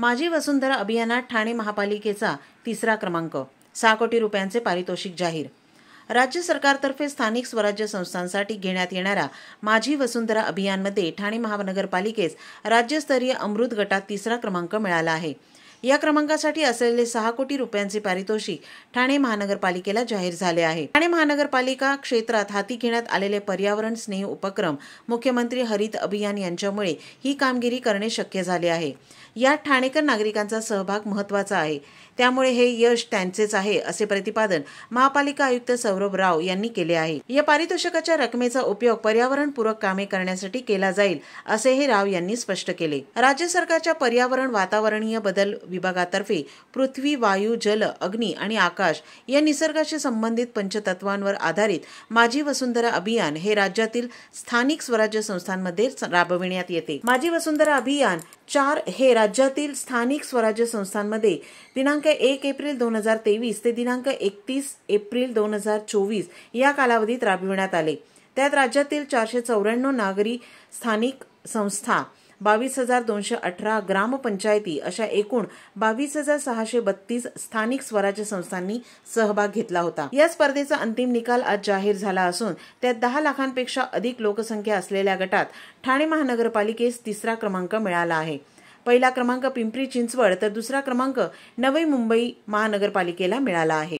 माझी वसुंधरा अभियानात ठाणे महापालिकेचा 3रा क्रमांक, 6 कोटी रुपयांचे पारितोषिक जाहीर। राज्य सरकारतर्फे स्थानिक स्वराज्य संस्थांसाठी घेण्यात येणाऱ्या माझी वसुंधरा अभियानमध्ये ठाणे महानगरपालिकेस राज्यस्तरीय अमृत गटात 3रा क्रमांक मिळाला आहे। या क्रमांकासाठी असलेले 6 कोटी रुपयांचे पारितोषिक ठाणे महानगरपालिकेला जाहीर झाले आहे। ठाणे महानगरपालिका क्षेत्रात हाती घेण्यात आलेले पर्यावरण स्नेही उपक्रम मुख्यमंत्री हरित अभियान यांच्यामुळे ही कामगिरी करणे शक्य झाले आहे। यात ठाणेकर नागरिकांचा सहभाग महत्त्वाचा आहे, त्यामुळे हे यश त्यांचेच आहे असे प्रतिपादन महापालिका आयुक्त सौरभ राव यांनी केले आहे। या पारितोषिकाच्या रकमेचा उपयोग पर्यावरणपूरक कामे करण्यासाठी केला जाईल असेही राव यांनी स्पष्ट केले। राज्य सरकारच्या पर्यावरण वातावरणीय बदल विभागातर्फे पृथ्वी, वायू, जल, अग्नी आणि आकाश या निसर्गाशी संबंधित पंचतत्वांवर आधारित माझी वसुंधरा अभियान हे राज्यातील स्थानिक स्वराज्य संस्थांमध्ये राबविण्यात येते। माझी वसुंधरा अभियान 4 हे राज्यातील स्थानिक स्वराज्य संस्थांमध्ये दिनांक 1 एप्रिल 2023 ते दिनांक 31 एप्रिल 2024 या कालावधीत राबविण्यात आले। त्यात राज्यातील 494 नागरी स्थानिक संस्था, 22,218 ग्रामपंचायती अशा एकूण 22,632 स्थानिक स्वराज्य संस्थांनी सहभाग घेतला होता। या स्पर्धेचा अंतिम निकाल आज जाहीर झाला असून त्यात 10 लाखांपेक्षा अधिक लोकसंख्या असलेल्या गटात ठाणे महानगरपालिकेस 3रा क्रमांक मिळाला आहे। पहिला क्रमांक पिंपरी चिंचवड तर दुसरा क्रमांक नवी मुंबई महानगरपालिकेला मिळाला आहे।